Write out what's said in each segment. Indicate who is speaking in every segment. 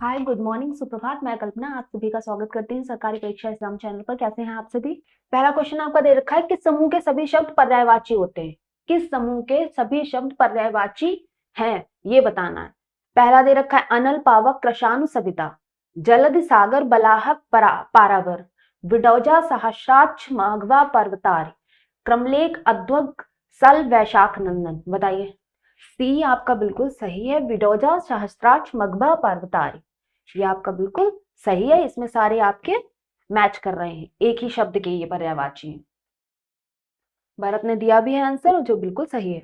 Speaker 1: हाय, good morning, सुप्रभात। मैं कल्पना आप सभी का स्वागत करती हूँ सरकारी परीक्षा एग्जाम चैनल पर। कैसे हैं आप सभी? पहला क्वेश्चन आपका दे रखा है, किस समूह के सभी शब्द पर्यायवाची होते हैं? किस समूह के सभी शब्द पर्यायवाची हैं, ये बताना है। पहला दे रखा है, अनल, पावक, कृशानु, सविता, जलधि, सागर, बलाहक, पारावर, विडौजा, सहस्राक्ष, माघवा, पर्वतारी, क्रमलेख, अध्वग, सल, वैशाख नंदन। बताइए। सी आपका बिल्कुल सही है, विडौजा, सहस्त्राक्ष, मघवा, पर्वतारी। ये आपका बिल्कुल सही है। इसमें सारे आपके मैच कर रहे हैं, एक ही शब्द के ये पर्यायवाची हैं। भरत ने दिया भी है आंसर, जो बिल्कुल सही है।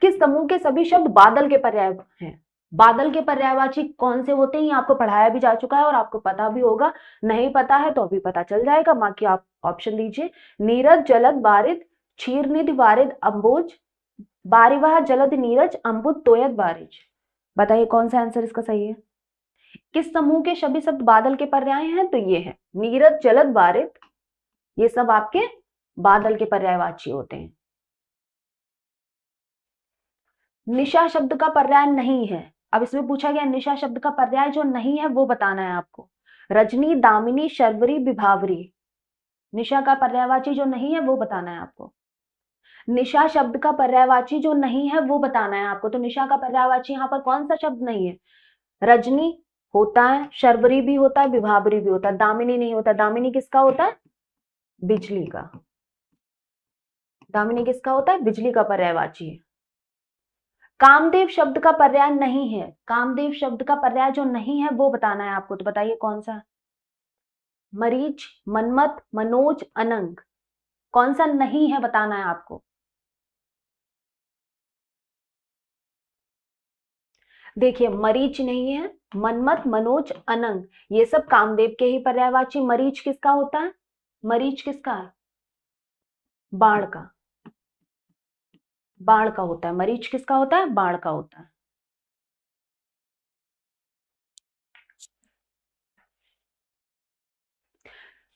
Speaker 1: किस समूह के सभी शब्द बादल के पर्याय हैं? बादल के पर्यायवाची कौन से होते हैं, ये आपको पढ़ाया भी जा चुका है और आपको पता भी होगा। नहीं पता है तो अभी पता चल जाएगा। बाकी आप ऑप्शन दीजिए। नीरज, जलद, बारिद, क्षीरनिधि, वारिद, अम्बुज, बारिवाह, जलद, नीरज, अम्बुद, तोयद, बारिज। बताइए कौन सा आंसर इसका सही है। किस समूह के सभी शब्द बादल के पर्याय हैं? तो ये है नीरज, जलद, बारिद, ये सब आपके बादल के पर्यायवाची होते हैं। निशा शब्द का पर्याय नहीं है। अब इसमें पूछा गया निशा शब्द का पर्याय जो नहीं है वो बताना है आपको। रजनी, दामिनी, शर्वरी, विभावरी, निशा का पर्यायवाची जो नहीं है वो बताना है आपको। निशा शब्द का पर्यायवाची जो नहीं है वो बताना है आपको। तो निशा का पर्यायवाची यहाँ पर कौन सा शब्द नहीं है? रजनी होता है, शर्वरी भी होता है, विभावरी भी होता है, दामिनी नहीं होता। दामिनी किसका होता है? बिजली का। दामिनी किसका होता है? बिजली का पर्यायवाची है। कामदेव शब्द का पर्याय नहीं है। कामदेव शब्द का पर्याय जो नहीं है वो बताना है आपको। तो बताइए कौन सा? मरीच, मनमत, मनोज, अनंग, कौन सा नहीं है बताना है आपको। देखिए, मरीच नहीं है, मनमत, मनोज, अनंग, ये सब कामदेव के ही पर्यायवाची। मरीच किसका होता है? मरीच किसका है? बाण का। बाण का होता है। मरीच किसका होता है? बाण का होता है।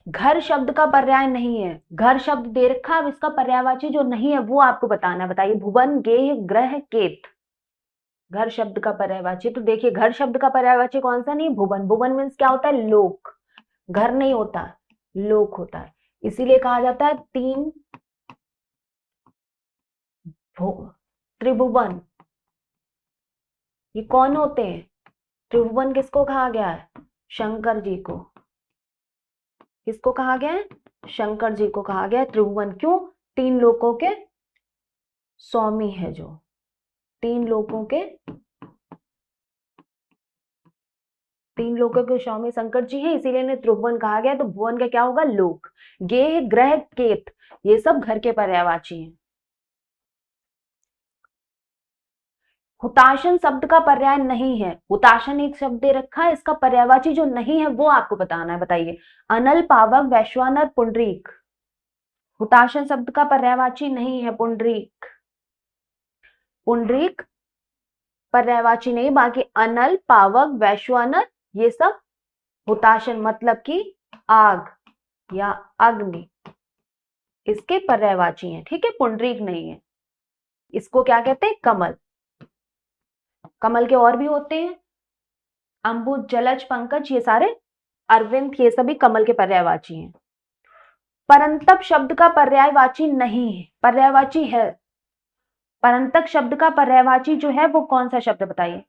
Speaker 1: घर शब्द का पर्याय नहीं है। घर शब्द दे रखा है, इसका पर्यायवाची जो नहीं है वो आपको बताना है। बताइए। भुवन, गेह, ग्रह, केत, घर शब्द का पर्यायवाची। तो देखिए, घर शब्द का पर्यायवाची कौन सा नहीं? भुवन। भुवन मीन्स क्या होता है? लोक। घर नहीं होता, लोक होता है। इसीलिए कहा जाता है तीन त्रिभुवन। ये कौन होते हैं? त्रिभुवन किसको कहा गया है? शंकर जी को। किसको कहा गया है? शंकर जी को कहा गया है त्रिभुवन। क्यों? तीन लोकों के स्वामी है जो। तीन लोकों के स्वामी शंकर जी हैं, इसीलिए इन्हें त्रिभुवन कहा गया। तो भुवन का क्या होगा? लोक। गेह, ग्रह, केत, ये सब घर के पर्यायवाची हैं। हुताशन शब्द का पर्याय नहीं है। हुताशन एक शब्द दे रखा है, इसका पर्यायवाची जो नहीं है वो आपको बताना है। बताइए। अनल, पावक, वैश्वानर, पुंडरीक, हुताशन शब्द का पर्यायवाची नहीं है पुंडरीक। पुंडरीक पर्यायवाची नहीं। बाकी अनल, पावक, वैश्वानर, ये सब हुताशन मतलब कि आग या अग्नि, इसके पर्यायवाची हैं। ठीक है, पुंडरीक नहीं है। इसको क्या कहते हैं? कमल। कमल के और भी होते हैं, अंबुज, जलज, पंकज, ये सारे, अरविंद, ये सभी कमल के पर्यायवाची हैं। परंतप शब्द का पर्यायवाची नहीं है, पर्यायवाची है। परंतक शब्द का पर्यायवाची जो है वो कौन सा शब्द? बताइए।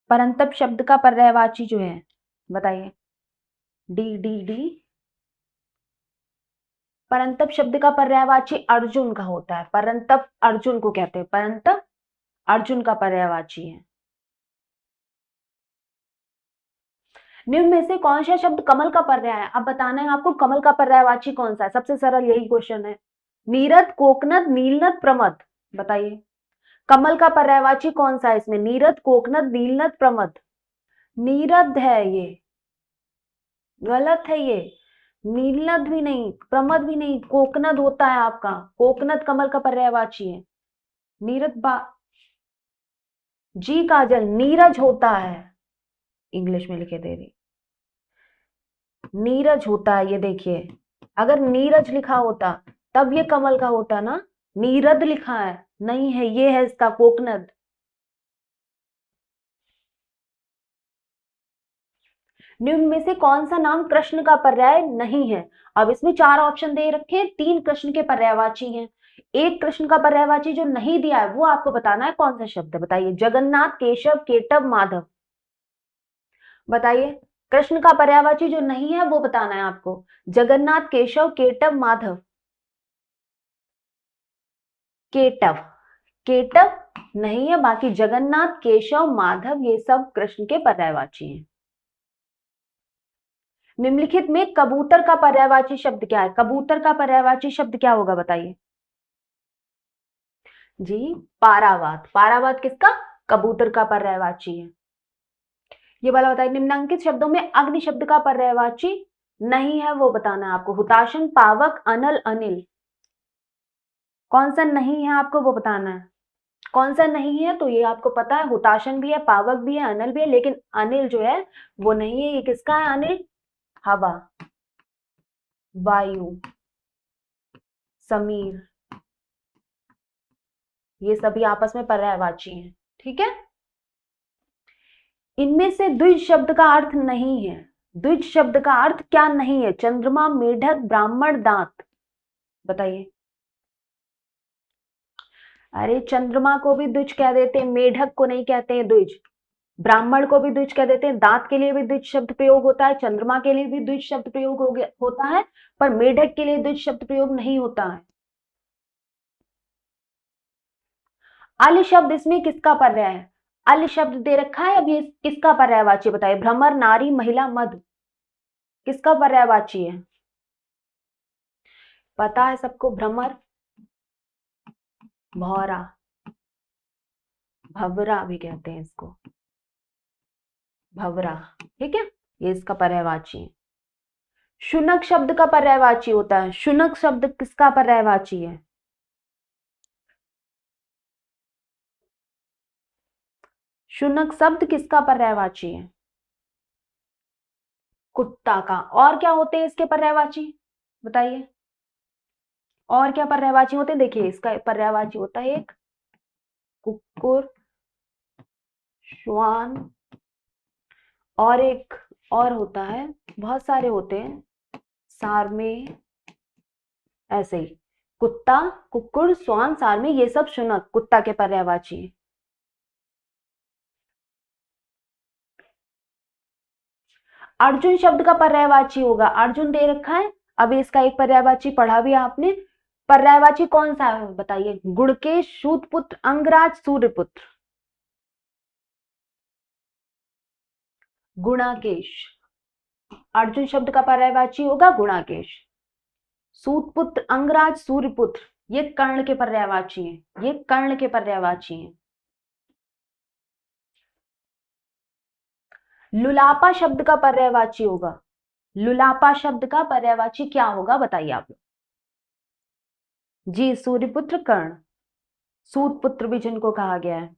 Speaker 1: परंतप शब्द का पर्यायवाची जो है, बताइए। D D D. परंतप शब्द का पर्यायवाची अर्जुन का होता है। परंतप अर्जुन को कहते हैं। परंतप अर्जुन का पर्यायवाची है। निम्न में से कौन सा शब्द कमल का पर्याय है? अब बताना है आपको कमल का पर्यायवाची कौन सा है। सबसे सरल यही क्वेश्चन है। नीरद, कोकनद, नीलनद, प्रमद। बताइए कमल का पर्यायवाची कौन सा है इसमें? नीरद, कोकनद, नीलनद, प्रमद। नीरद है ये, गलत है ये। नीलनद भी नहीं, प्रमद भी नहीं, कोकनद होता है आपका। कोकनद कमल का पर्यायवाची है। नीरद जी काजल, नीरज होता है। इंग्लिश में लिखे दे रही, नीरज होता है ये। देखिए, अगर नीरज लिखा होता तब ये कमल का होता ना। नीरद लिखा है, नहीं है, ये है इसका कोकनद। निम्न में से कौन सा नाम कृष्ण का पर्याय नहीं है? अब इसमें 4 ऑप्शन दे रखे हैं, 3 कृष्ण के पर्यायवाची हैं, एक कृष्ण का पर्यायवाची जो नहीं दिया है वो आपको बताना है कौन सा शब्द है। बताइए, जगन्नाथ, केशव, केटव, माधव। बताइए, कृष्ण का पर्यायवाची जो नहीं है वो बताना है आपको। जगन्नाथ, केशव, केटव, माधव। केटव, केटव नहीं है, बाकी जगन्नाथ, केशव, माधव ये सब कृष्ण के पर्यायवाची हैं। निम्नलिखित में कबूतर का पर्यायवाची शब्द क्या है? कबूतर का पर्यायवाची शब्द क्या होगा? बताइए जी, पारावात। पारावात किसका? कबूतर का पर्यायवाची है। ये वाला बताइए, निम्नांकित शब्दों में अग्नि शब्द का पर्यायवाची नहीं है वो बताना है आपको। हुताशन, पावक, अनल, अनिल। कौन सा नहीं है आपको वो बताना है। कौन सा नहीं है तो ये आपको पता है, हुताशन भी है, पावक भी है, अनल भी है, लेकिन अनिल जो है वो नहीं है। ये किसका है अनिल? हवा, वायु, समीर, ये सभी आपस में पर्यायवाची हैं। ठीक है, इनमें से द्विज शब्द का अर्थ नहीं है। द्विज शब्द का अर्थ क्या नहीं है? चंद्रमा, मेढक, ब्राह्मण, दांत। बताइए। अरे चंद्रमा को भी द्विज कह देते हैं, मेढक को नहीं कहते हैं द्विज। ब्राह्मण को भी द्विज कह देते हैं, दांत के लिए भी द्विज शब्द प्रयोग होता है, चंद्रमा के लिए भी द्विज शब्द प्रयोग होता है, पर मेढक के लिए द्विज शब्द प्रयोग नहीं होता है। अल शब्द इसमें किसका पर्याय है? अल शब्द दे रखा है, अब ये किसका पर्यायवाची बताइए। भ्रमर, नारी, महिला, मध, किसका पर्यायवाची है? पता है सबको? भ्रमर, भौरा, भवरा भी कहते हैं इसको, भवरा। ठीक है, ये इसका पर्यायवाची है। शुनक शब्द का पर्यायवाची होता है। शुनक शब्द किसका पर्यायवाची है? शुनक शब्द किसका पर्यायवाची है? कुत्ता का। और क्या होते हैं इसके पर्यायवाची? बताइए, और क्या पर्यायवाची होते हैं? देखिए, इसका पर्यायवाची होता है एक कुकुर, श्वान, और एक और होता है, बहुत सारे होते हैं, सारमे, ऐसे ही कुत्ता, कुकुर, श्वान, सारमे, ये सब शुनक कुत्ता के पर्यायवाची है। अर्जुन शब्द का पर्यायवाची होगा। अर्जुन दे रखा है, अभी इसका एक पर्यायवाची पढ़ा भी आपने। पर्यायवाची कौन सा है बताइए। गुणकेश, शूतपुत्र, अंगराज, सूर्यपुत्र। गुणाकेश, अर्जुन शब्द का पर्यायवाची होगा गुणाकेश। सूतपुत्र, अंगराज, सूर्यपुत्र ये कर्ण के पर्यायवाची हैं। ये कर्ण के पर्यायवाची हैं। लुलापा शब्द का पर्यायवाची होगा। लुलापा शब्द का पर्यायवाची क्या होगा बताइए आप लोग। जी, सूर्यपुत्र, कर्ण, सूतपुत्र भी जिनको कहा गया है।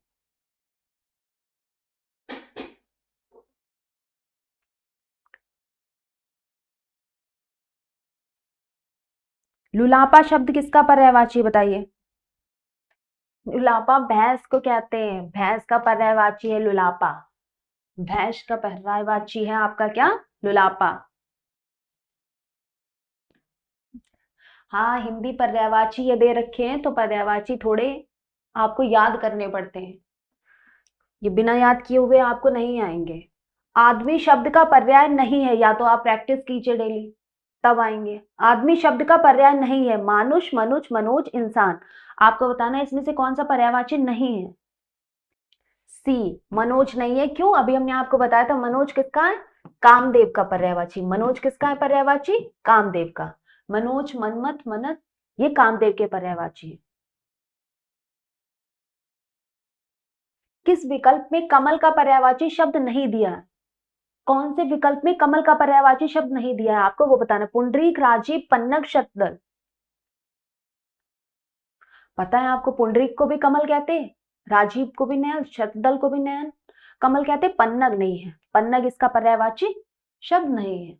Speaker 1: लुलापा शब्द किसका पर्यायवाची बताइए। लुलापा भैंस को कहते हैं, भैंस का पर्यायवाची है लुलापा। भैंस का पर्यायवाची है आपका क्या? लुलापा। हाँ, हिंदी पर्यायवाची ये दे रखे हैं तो पर्यायवाची थोड़े आपको याद करने पड़ते हैं, ये बिना याद किए हुए आपको नहीं आएंगे। आदमी शब्द का पर्याय नहीं है, या तो आप प्रैक्टिस कीजिए डेली तब आएंगे। आदमी शब्द का पर्याय नहीं है। मानुष, मनुज, मनोज, इंसान। आपको बताना है इसमें से कौन सा पर्यायवाची नहीं है। सी, मनोज नहीं है। क्यों? अभी हमने आपको बताया था मनोज किसका है? कामदेव का पर्यायवाची। मनोज किसका है पर्यायवाची? कामदेव का। मनोज, मनमत, मनत ये कामदेव के पर्यायवाची है। किस विकल्प में कमल का पर्यायवाची शब्द नहीं दिया है? कौन से विकल्प में कमल का पर्यायवाची शब्द नहीं दिया है आपको वो बताना। पुंडरीक, राजीव, पन्नग, शतदल। पता है आपको? पुंडरीक को भी कमल कहते हैं, राजीव को भी नयन, शतदल को भी नयन कमल कहते, पन्नग नहीं है। पन्नग इसका पर्यायवाची शब्द नहीं है।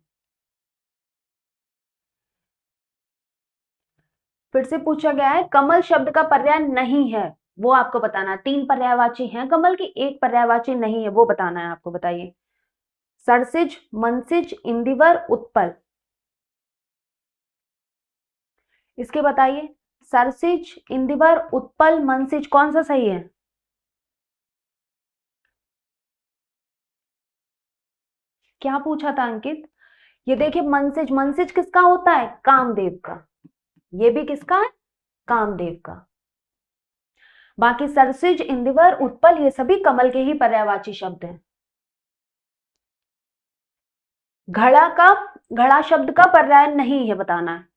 Speaker 1: फिर से पूछा गया है कमल शब्द का पर्याय नहीं है, वो आपको बताना। 3 पर्यायवाची हैं कमल की, एक पर्यायवाची नहीं है, वो बताना है आपको। बताइए। सरसिज, मनसिज, इंदिवर, उत्पल। इसके बताइए, सरसिज, इंदिवर, उत्पल, मनसिज, कौन सा सही है? क्या पूछा था अंकित? ये देखिए, मनसिज, मनसिज किसका होता है? कामदेव का। ये भी किसका है? कामदेव का। बाकी सरसिज, इंदिवर, उत्पल ये सभी कमल के ही पर्यायवाची शब्द हैं। घड़ा शब्द का पर्याय नहीं है, बताना है।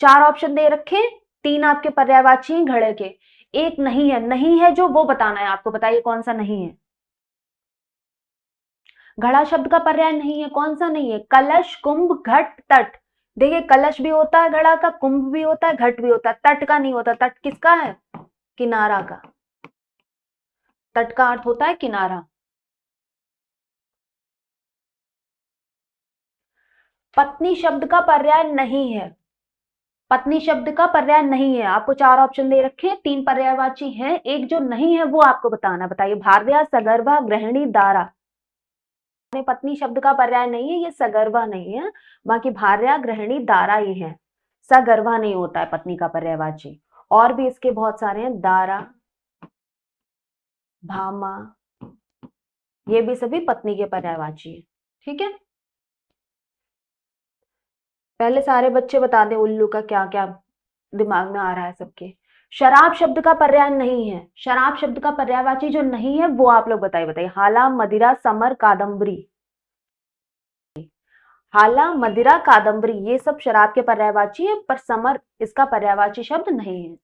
Speaker 1: 4 ऑप्शन दे रखे, 3 आपके पर्यायवाची हैं घड़े के, एक नहीं है। नहीं है जो, वो बताना है आपको। बताइए कौन सा नहीं है? घड़ा शब्द का पर्याय नहीं है, कौन सा नहीं है? कलश, कुंभ, घट, तट। देखिए, कलश भी होता है घड़ा का, कुंभ भी होता है, घट भी होता है, तट का नहीं होता। तट किसका है? किनारा का। तट का अर्थ होता है किनारा। पत्नी शब्द का पर्याय नहीं है। पत्नी शब्द का पर्याय नहीं है। आपको 4 ऑप्शन दे रखे हैं, 3 पर्यायवाची हैं, एक जो नहीं है वो आपको बताना। बताइए, भार्या, सगर्भा, गृहिणी, दारा। पत्नी शब्द का पर्याय नहीं है, ये सगर्भा नहीं है। बाकी भार्या, गृहिणी, दारा ये है। सगर्भा नहीं होता है पत्नी का पर्यायवाची। और भी इसके बहुत सारे हैं, दारा, भामा, ये भी सभी पत्नी के पर्यायवाची है। ठीक है, पहले सारे बच्चे बता दें उल्लू का क्या क्या दिमाग में आ रहा है सबके। शराब शब्द का पर्याय नहीं है। शराब शब्द का पर्यायवाची जो नहीं है वो आप लोग बताइए। बताइए, हाला, मदिरा, समर, कादम्बरी। हाला, मदिरा, कादम्बरी ये सब शराब के पर्यायवाची है, पर समर इसका पर्यायवाची शब्द नहीं है।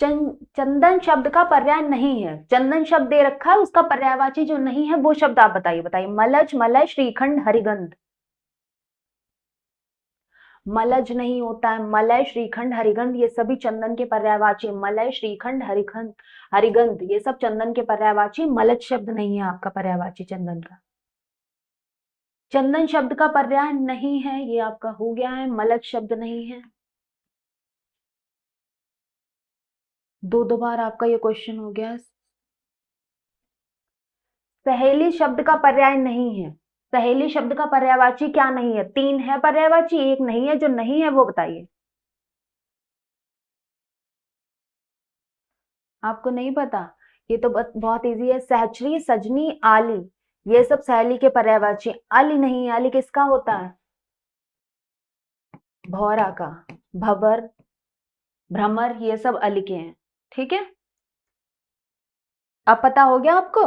Speaker 1: चंदन शब्द का पर्याय नहीं है। चंदन शब्द दे रखा है, उसका पर्यायवाची जो नहीं है वो शब्द आप बताइए। बताइए, मलज, मलय, श्रीखंड, हरिगंध। मलज नहीं होता है। मलय, श्रीखंड, हरिगंध ये सभी चंदन के पर्यायवाची। मलय, श्रीखंड, हरिखंड, हरिगंध ये सब चंदन के पर्यायवाची। मलज शब्द नहीं है आपका पर्यायवाची चंदन का। चंदन शब्द का पर्याय नहीं है, ये आपका हो गया है। मलज शब्द नहीं है। 2 बार आपका ये क्वेश्चन हो गया। सहेली शब्द का पर्याय नहीं है। सहेली शब्द का पर्यायवाची क्या नहीं है? 3 है पर्यायवाची, एक नहीं है। जो नहीं है वो बताइए। आपको नहीं पता? ये तो बहुत इजी है। सहचरी, सजनी, आली ये सब सहेली के पर्यायवाची। आली नहीं, आली किसका होता है? भौरा का। भवर, भ्रमर ये सब अली के हैं। ठीक है, अब पता हो गया आपको?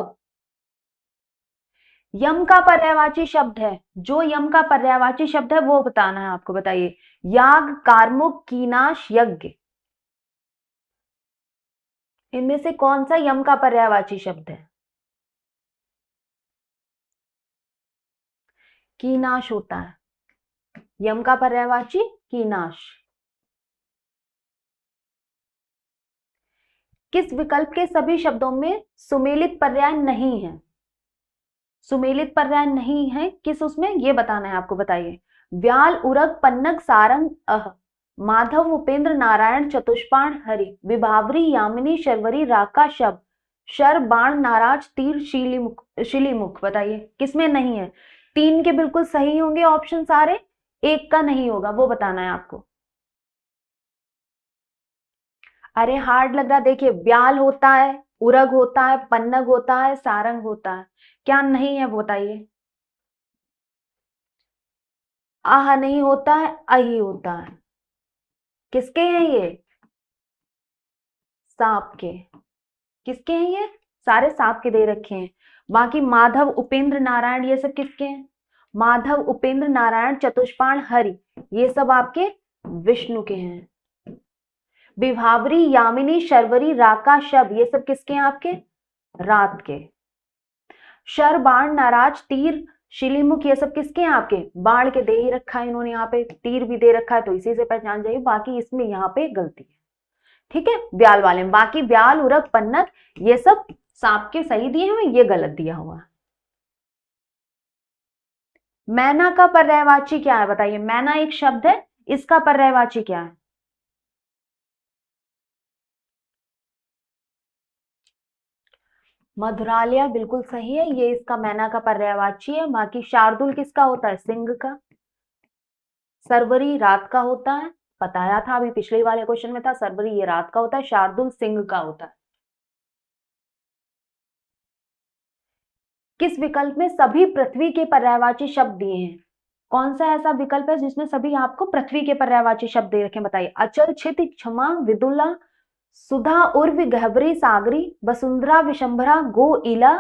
Speaker 1: यम का पर्यायवाची शब्द है, जो यम का पर्यायवाची शब्द है वो बताना है आपको। बताइए, याग, कार्मुक, कीनाश, यज्ञ इनमें से कौन सा यम का पर्यायवाची शब्द है? कीनाश होता है यम का पर्यायवाची, कीनाश। किस विकल्प के सभी शब्दों में सुमेलित पर्याय नहीं है? सुमेलित पर्याय नहीं है किस उसमें, ये बताना है आपको। बताइए, व्याल, उरग, पन्नग, सारंग, अह, माधव, उपेंद्र, नारायण, चतुष्पाण, हरि, विभावरी, यामिनी, शर्वरी, राका, शब, शर, बाण, नाराज, तीर, शिलीमुख। शिलीमुख बताइए किसमें नहीं है? 3 के बिल्कुल सही होंगे ऑप्शन सारे, एक का नहीं होगा, वो बताना है आपको। अरे हार्ड लग रहा, देखिए, व्याल होता है, उरग होता है, पन्नग होता है, सारंग होता है। क्या नहीं है वो बताइए? आह नहीं होता है, अही होता है। किसके हैं ये? सांप के। किसके हैं ये? सारे सांप के दे रखे हैं। बाकी माधव, उपेंद्र, नारायण ये सब किसके हैं? माधव, उपेंद्र, नारायण, चतुष्पाण, हरि ये सब आपके विष्णु के हैं। विभावरी, यामिनी, शर्वरी, राका, शब ये सब किसके हैं आपके? रात के। शर, बाण, नाराज, तीर, शिलीमुख ये सब किसके हैं आपके? बाण के दे ही रखा है इन्होंने, यहाँ पे तीर भी दे रखा है तो इसी से पहचान जाइए। बाकी इसमें यहाँ पे गलती है। ठीक है, ब्याल वाले में। बाकी ब्याल, उरग, पन्नग ये सब सांप के सही दिए हुए, ये गलत दिया हुआ। मैना का पर्यायवाची क्या है? बताइए, मैना एक शब्द है, इसका पर्यायवाची क्या है? मधुरालय बिल्कुल सही है, ये इसका मैना का पर्यायवाची है। बाकी शार्दुल किसका होता है? सिंह का। सरवरी रात का होता है, बताया था अभी पिछले वाले क्वेश्चन में था, सरवरी ये रात का होता है, शार्दुल सिंह का होता है। किस विकल्प में सभी पृथ्वी के पर्यायवाची शब्द दिए हैं? कौन सा ऐसा विकल्प है जिसमें सभी आपको पृथ्वी के पर्यायवाची शब्द दे रखे हैं? बताइए। अचल, क्षिति, क्षमा, विदुला, सुधा, उर्वी, गहबरी, सागरी, वसुंधरा, विशंभरा, गो, इला,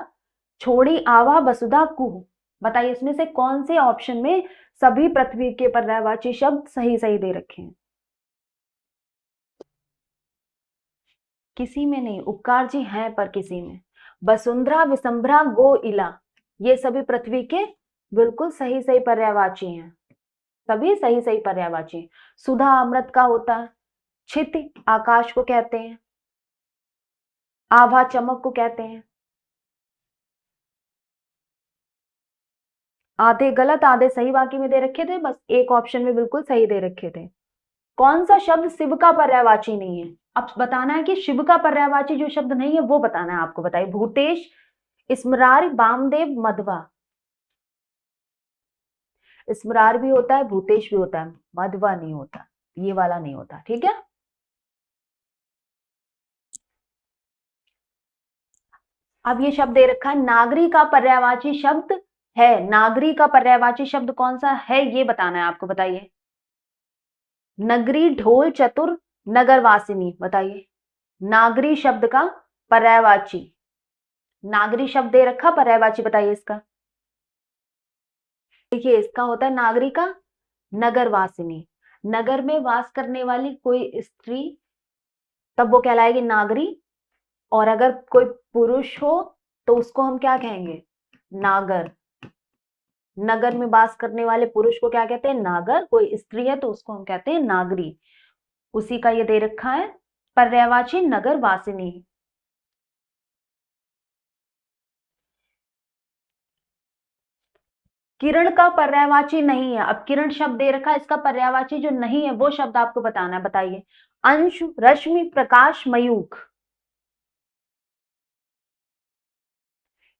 Speaker 1: छोड़ी, आवा, वसुधा, कुह। बताइए इसमें से कौन से ऑप्शन में सभी पृथ्वी के पर्यायवाची शब्द सही सही दे रखे हैं? किसी में नहीं, उपकार जी हैं पर किसी में। वसुंधरा, विशंभरा, गो, इला, ये सभी पृथ्वी के बिल्कुल सही सही पर्यायवाची हैं, सभी सही सही पर्यायवाची। सुधा अमृत का होता है, क्षिति आकाश को कहते हैं, आभा चमक को कहते हैं। आधे गलत आधे सही बाकी में दे रखे थे, बस एक ऑप्शन में बिल्कुल सही दे रखे थे। कौन सा शब्द शिव का पर्यायवाची नहीं है? अब बताना है कि शिव का पर्यायवाची जो शब्द नहीं है वो बताना है आपको। बताइए। भूतेश, स्मरार, वामदेव, मध्वा। स्मरार भी होता है, भूतेश भी होता है, मध्वा नहीं होता, ये वाला नहीं होता। ठीक है। अब ये शब्द दे रखा है, नागरी का पर्यायवाची शब्द है। नागरी का पर्यायवाची शब्द कौन सा है ये बताना है आपको। बताइए। नगरी, ढोल, चतुर, नगरवासिनी। बताइए। नागरी शब्द का पर्यायवाची, नागरी शब्द दे रखा, पर्यायवाची बताइए इसका। देखिए इसका होता है नागरी का नगरवासिनी। नगर में वास करने वाली कोई स्त्री तब वो कहलाएगी नागरी, और अगर कोई पुरुष हो तो उसको हम क्या कहेंगे? नागर। नगर में वास करने वाले पुरुष को क्या कहते हैं? नागर। कोई स्त्री है तो उसको हम कहते हैं नागरी। उसी का ये दे रखा है पर्यायवाची नगर वासिनी। किरण का पर्यायवाची नहीं है। अब किरण शब्द दे रखा है, इसका पर्यायवाची जो नहीं है वो शब्द आपको बताना है। बताइए। अंशु, रश्मि, प्रकाश, मयूख।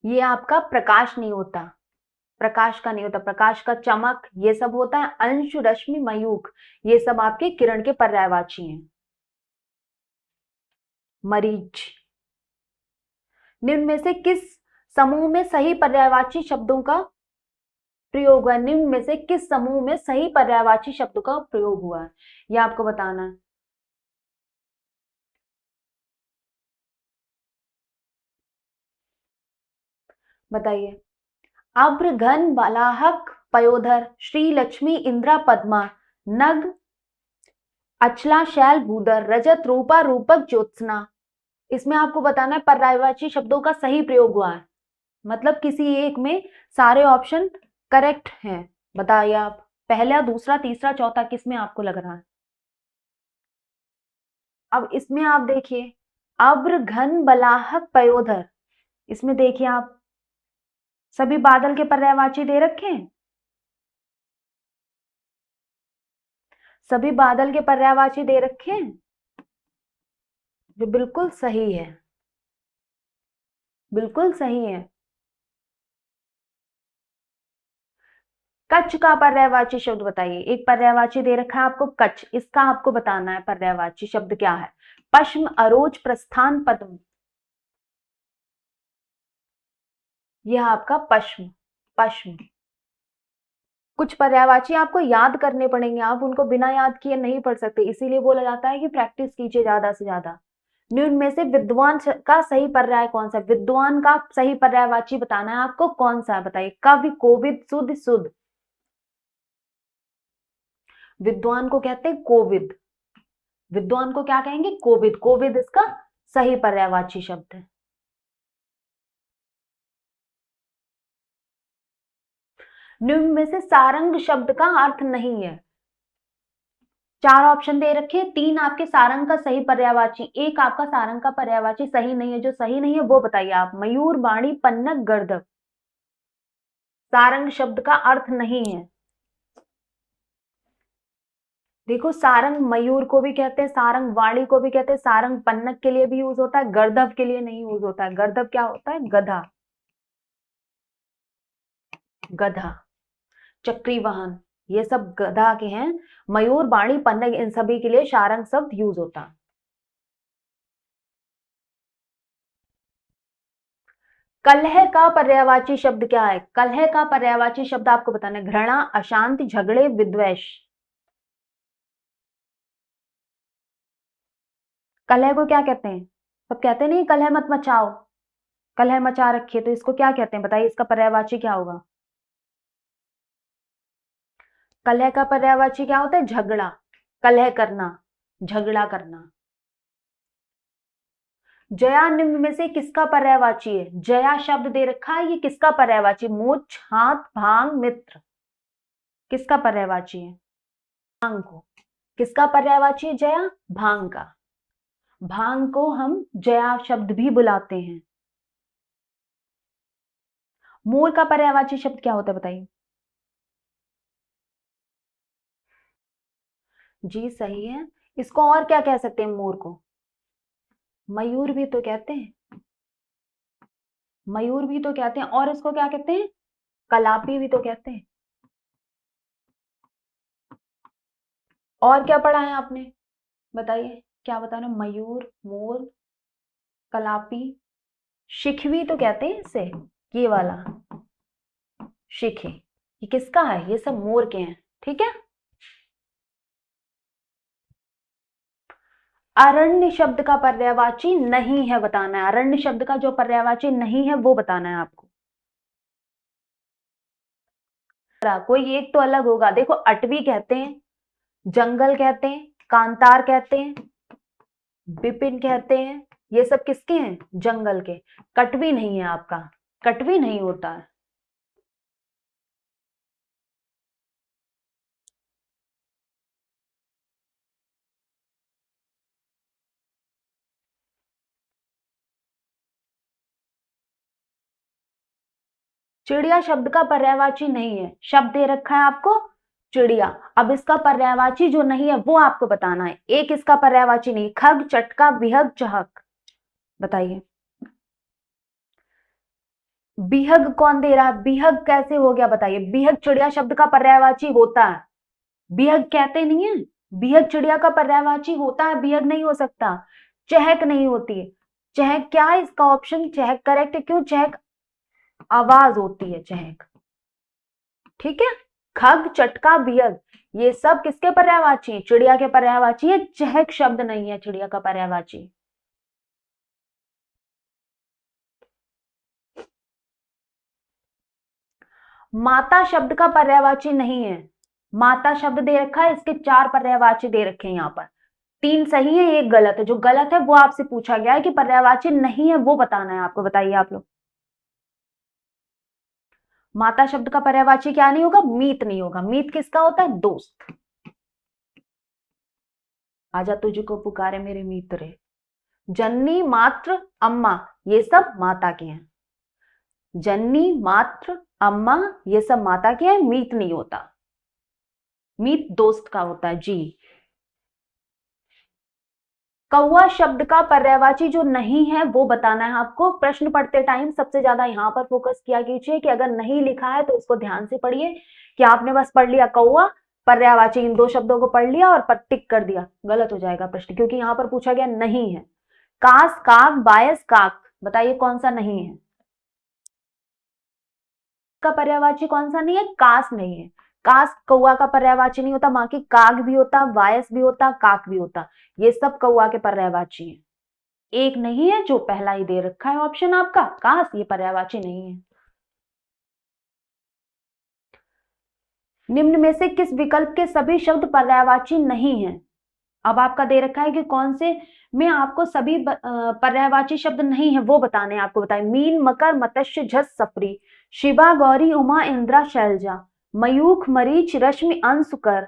Speaker 1: ये आपका प्रकाश नहीं होता, प्रकाश का नहीं होता, प्रकाश का चमक ये सब होता है। अंशु, रश्मि, मयूख ये सब आपके किरण के पर्यायवाची हैं। मरीच। निम्न में से किस समूह में सही पर्यायवाची शब्दों का प्रयोग हुआ? निम्न में से किस समूह में सही पर्यायवाची शब्द का प्रयोग हुआ है ये आपको बताना है। बताइए। अभ्र, घन, बालाहक, पयोधर, श्री, लक्ष्मी, इंद्रा, पद्मा, नग, अचला, शैल, भूधर, रजत, रूपा, रूपक, ज्योत्सना। इसमें आपको बताना है पर्यायवाची शब्दों का सही प्रयोग हुआ है, मतलब किसी एक में सारे ऑप्शन करेक्ट हैं। बताइए आप, पहला, दूसरा, तीसरा, चौथा किस में आपको लग रहा है? अब इसमें आप देखिए, अभ्र, घन, बलाहक, पयोधर, इसमें देखिए आप सभी बादल के पर्यायवाची दे रखे हैं, सभी बादल के पर्यायवाची दे रखे हैं, जो बिल्कुल सही है, बिल्कुल सही है। कच्छ का पर्यायवाची शब्द बताइए। एक पर्यायवाची दे रखा है आपको कच्छ, इसका आपको बताना है पर्यायवाची शब्द क्या है। पश्म, अरोज, प्रस्थान, पद्म। यह आपका पश्म, पश्म। कुछ पर्यायवाची आपको याद करने पड़ेंगे, आप उनको बिना याद किए नहीं पढ़ सकते, इसीलिए बोला जाता है कि प्रैक्टिस कीजिए ज्यादा से ज्यादा। निम्न में से विद्वान का सही पर्याय कौन सा? विद्वान का सही पर्यायवाची बताना है आपको, कौन सा है? बताइए। कवि, कोविद, सुध, सुध। विद्वान को कहते हैं कोविद, विद्वान को क्या कहेंगे? कोविद। कोविद इसका सही पर्यायवाची शब्द है। निम्न में से सारंग शब्द का अर्थ नहीं है। चार ऑप्शन दे रखे, तीन आपके सारंग का सही पर्यायवाची, एक आपका सारंग का पर्यायवाची सही नहीं है। जो सही नहीं है वो बताइए आप। मयूर, वाणी, पन्नग, गर्दभ। सारंग शब्द का अर्थ नहीं है। देखो, सारंग मयूर को भी कहते हैं, सारंग वाणी को भी कहते हैं, सारंग पन्नग के लिए भी यूज होता है, गर्दभ के लिए नहीं यूज होता है। गर्दभ क्या होता है? गधा। गधा, चक्री वाहन, ये सब गधा के हैं। मयूर, वाणी, पन्नग, इन सभी के लिए सारंग शब्द यूज होता है। कलह का पर्यायवाची शब्द क्या है? कलह का पर्यायवाची शब्द आपको बताना है। घृणा, अशांति, झगड़े, विद्वेष। कलह को क्या कहते हैं? सब कहते नहीं कलह मत मचाओ, कलह मचा रखी है, तो इसको क्या कहते हैं बताइए? इसका पर्यायवाची क्या होगा? कलह का पर्यायवाची क्या होता है? झगड़ा, कलह करना, झगड़ा करना। जया निम्न में से किसका पर्यायवाची है? जया शब्द दे रखा है, ये किसका पर्यायवाची? मोक्ष, हाथ, भांग, मित्र, किसका पर्यायवाची है? भांग को। किसका पर्यायवाची है जया? भांग का। भांग को हम जया शब्द भी बुलाते हैं। मोर का पर्यायवाची शब्द क्या होता है बताइए? जी सही है। इसको और क्या कह सकते हैं मोर को? मयूर भी तो कहते हैं, मयूर भी तो कहते हैं। और इसको क्या कहते हैं? कलापी भी तो कहते हैं। और क्या पढ़ा है आपने? बताइए क्या बताना? मयूर, मोर, कलापी, शिखवी तो कहते हैं इसे, ये वाला शिखे, ये किसका है? ये सब मोर के हैं। ठीक है। अरण्य शब्द का पर्यायवाची नहीं है बताना है। अरण्य शब्द का जो पर्यायवाची नहीं है वो बताना है आपको। कोई एक तो अलग होगा। देखो, अटवी कहते हैं, जंगल कहते हैं, कांतार कहते हैं, विपिन कहते हैं, ये सब किसके हैं? जंगल के। कटवी नहीं है आपका, कटवी नहीं होता है। चिड़िया शब्द का पर्यायवाची नहीं है। शब्द दे रखा है आपको चिड़िया। अब इसका पर्यायवाची जो नहीं है वो आपको बताना है। एक इसका पर्यायवाची नहीं, खग, चटका, विहग, चहक, बताइए। बिहग कौन दे रहा है? बिहग कैसे हो गया बताइए? बिहग चिड़िया शब्द का पर्यायवाची होता है। बिहग कहते नहीं है, बिहग चिड़िया का पर्यायवाची होता है, बिहग नहीं हो सकता। चहक नहीं होती है। चहक क्या है इसका ऑप्शन? चहक करेक्ट है। क्यों? चहक आवाज होती है, चहक। ठीक है। खग, चटका, बियग, ये सब किसके पर्यायवाची? चिड़िया के पर्यायवाची है। चहक शब्द नहीं है चिड़िया का पर्यायवाची। माता शब्द का पर्यायवाची नहीं है। माता शब्द दे रखा है, इसके 4 पर्यायवाची दे रखे हैं यहाँ पर। 3 सही है, 1 गलत है। जो गलत है वो आपसे पूछा गया है कि पर्यायवाची नहीं है वो बताना है आपको। बताइए आप लोग। माता शब्द का पर्यायवाची क्या नहीं होगा? मीत नहीं होगा। मीत किसका होता है? दोस्त। आजा तुझको पुकारे मेरे मित्र। जननी, मात्र, अम्मा, ये सब माता के हैं। जननी, मात्र, अम्मा, ये सब माता के हैं। मीत नहीं होता। मीत दोस्त का होता है। जी। कौवा शब्द का पर्यायवाची जो नहीं है वो बताना है आपको। प्रश्न पढ़ते टाइम सबसे ज्यादा यहां पर फोकस किया कीजिए कि अगर नहीं लिखा है तो इसको ध्यान से पढ़िए कि आपने बस पढ़ लिया कौवा, पर्यायवाची, इन 2 शब्दों को पढ़ लिया और पर टिक कर दिया। गलत हो जाएगा प्रश्न, क्योंकि यहां पर पूछा गया नहीं है। कास, काक, बायस, काक, बताइए कौन सा नहीं है? का पर्यायवाची कौन सा नहीं है? कास नहीं है। कास कौआ का पर्यायवाची नहीं होता। बाकी काग भी होता, वायस भी होता, काक भी होता, ये सब कौआ के पर्यायवाची हैं। एक नहीं है जो पहला ही दे रखा है ऑप्शन आपका, कास, ये पर्यायवाची नहीं है। निम्न में से किस विकल्प के सभी शब्द पर्यायवाची नहीं है? अब आपका दे रखा है कि कौन से में आपको सभी पर्यायवाची शब्द नहीं है वो बताने हैं आपको। बताएं। मीन, मकर, मत्स्य, झस, सफरी, शिवा, गौरी, उमा, इंद्रा, शैलजा, मयूख, मरीच, रश्मि, अंशुकर,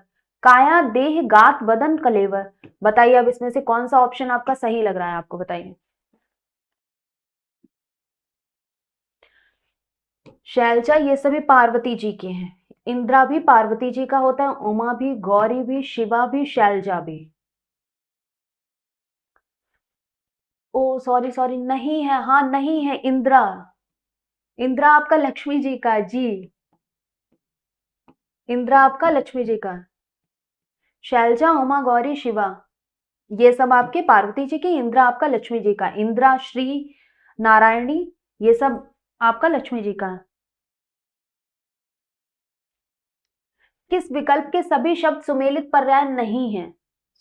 Speaker 1: काया, देह, गात, वदन, कलेवर, बताइए अब इसमें से कौन सा ऑप्शन आपका सही लग रहा है आपको? बताइए। शैलजा ये सभी पार्वती जी के हैं। इंद्रा भी पार्वती जी का होता है, उमा भी, गौरी भी, शिवा भी, शैलजा भी। ओ सॉरी सॉरी, नहीं है, हाँ नहीं है, इंद्रा। इंद्रा आपका लक्ष्मी जी का जी। इंद्रा आपका लक्ष्मी जी का। शैलजा, उमा, गौरी, शिवा ये सब आपके पार्वती जी की, इंद्रा आपका लक्ष्मी जी का। इंद्रा, श्री, नारायणी ये सब आपका लक्ष्मी जी का। किस विकल्प के सभी शब्द सुमेलित पर्याय नहीं है?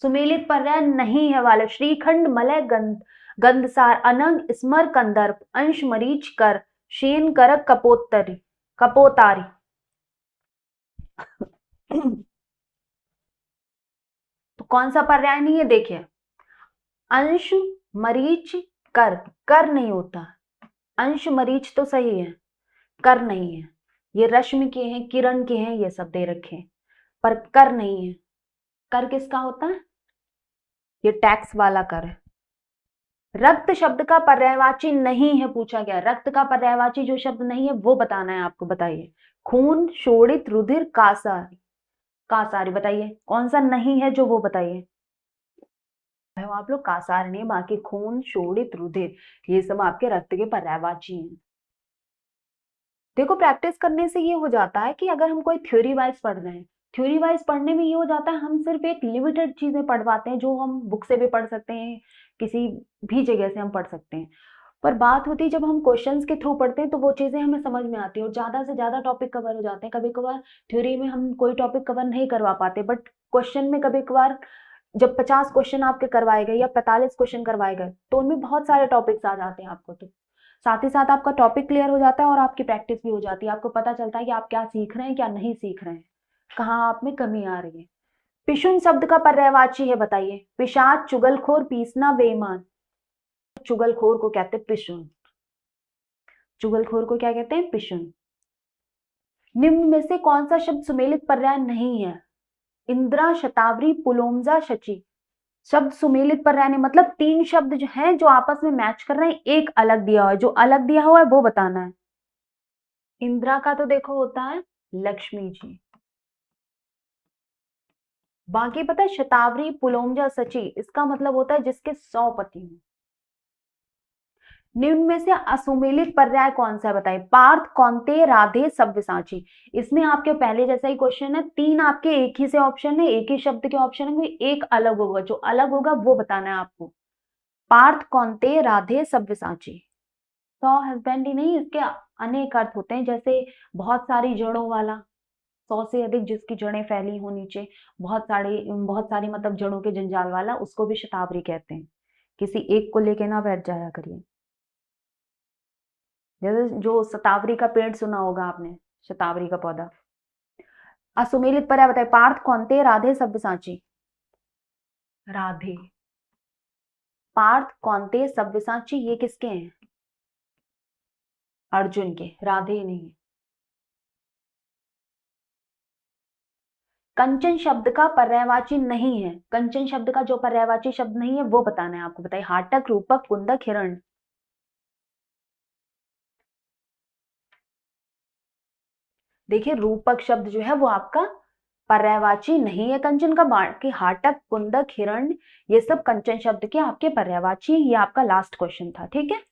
Speaker 1: सुमेलित पर्याय नहीं है वाले श्रीखंड, मलय, गंधसार, अनंग, स्मर, कंदर्प, अंश, मरीच, कर, शेन, करक, कपोतरी, कपोतारी। तो कौन सा पर्याय नहीं है? देखिए, अंश, मरीच, कर। कर नहीं होता। अंश मरीच तो सही है, कर नहीं है। ये रश्मि के हैं, किरण के हैं, ये सब दे रखे हैं, पर कर नहीं है। कर किसका होता है? ये टैक्स वाला कर है। रक्त शब्द का पर्यायवाची नहीं है पूछा गया। रक्त का पर्यायवाची जो शब्द नहीं है वो बताना है आपको। बताइए, खून, शोणित, रुधिर, कासारी। कासारी बताइए कौन सा नहीं है जो वो बताइए। आप लोग कासार नहीं, बाकी खून, शोणित, रुधिर ये सब आपके रक्त के पर्यायवाची हैं। देखो, प्रैक्टिस करने से ये हो जाता है कि अगर हम कोई थ्योरी वाइज पढ़ रहे हैं, थ्योरी वाइज पढ़ने में ये हो जाता है हम सिर्फ एक लिमिटेड चीजें पढ़ पाते हैं जो हम बुक से भी पढ़ सकते हैं, किसी भी जगह से हम पढ़ सकते हैं। पर बात होती है जब हम क्वेश्चंस के थ्रू पढ़ते हैं तो वो चीजें हमें समझ में आती है और ज्यादा से ज्यादा टॉपिक कवर हो जाते हैं। कभी कभार थ्योरी में हम कोई टॉपिक कवर नहीं करवा पाते, बट क्वेश्चन में कभी कभार जब 50 क्वेश्चन आपके करवाए गए या 45 क्वेश्चन करवाए गए तो उनमें बहुत सारे टॉपिक्स आ जाते हैं आपको। तो साथ ही साथ आपका टॉपिक क्लियर हो जाता है और आपकी प्रैक्टिस भी हो जाती है। आपको पता चलता है कि आप क्या सीख रहे हैं, क्या नहीं सीख रहे हैं, कहाँ आप में कमी आ रही है। पिशुन शब्द का पर्यायवाची है बताइए। पिशाच, चुगलखोर, पीसना, बेईमान। चुगलखोर को कहते हैं पिशुन। चुगलखोर को क्या कहते हैं? पिशुन। निम्न में से कौन सा शब्द सुमेलित पर्याय नहीं है? इंद्रा, शतावरी, पुलोमजा, शची। शब्द सुमेलित पर्याय नहीं मतलब 3 शब्द जो हैं जो आपस में मैच कर रहे हैं, एक अलग दिया हुआ है, जो अलग दिया हुआ है वो बताना है। इंद्रा का तो देखो होता है लक्ष्मी जी। बाकी पता है शतावरी, पुलोमजा, सची इसका मतलब होता है जिसके 100 पति हैं। निम्न में से असुमेलित पर्याय कौन सा है बताइए। पार्थ, कौन्तेय, राधे, सव्यसाची। इसमें आपके पहले जैसा ही क्वेश्चन है, 3 आपके एक ही से ऑप्शन है, एक ही शब्द के ऑप्शन है, कोई एक अलग होगा, जो अलग होगा वो बताना है आपको। पार्थ, कौन्तेय, राधे, सव्यसाची। 100 हस्बैंड ही नहीं, इसके अनेक अर्थ होते हैं, जैसे बहुत सारी जड़ों वाला, 100 से अधिक जिसकी जड़ें फैली हो नीचे, बहुत सारी मतलब जड़ों के जंजाल वाला, उसको भी शतावरी कहते हैं। किसी एक को लेके ना बैठ जाया करिए। जैसे जो शतावरी का पेड़ सुना होगा आपने, शतावरी का पौधा। असुमेलित पर्याय बताए। पार्थ, कौन्तेय, राधे, सव्यसाची। राधे। पार्थ, कौन्तेय, सव्यसाची ये किसके हैं? अर्जुन के, राधे ही नहीं। कंचन शब्द का पर्यायवाची नहीं है। कंचन शब्द का जो पर्यायवाची शब्द नहीं है वो बताना है आपको। बताइए, हाटक, रूपक, कुंदक, हिरण। देखिए, रूपक शब्द जो है वो आपका पर्यायवाची नहीं है कंचन का। बाकी हाटक, कुंदक, हिरण ये सब कंचन शब्द के आपके पर्यायवाची। ये आपका लास्ट क्वेश्चन था, ठीक है।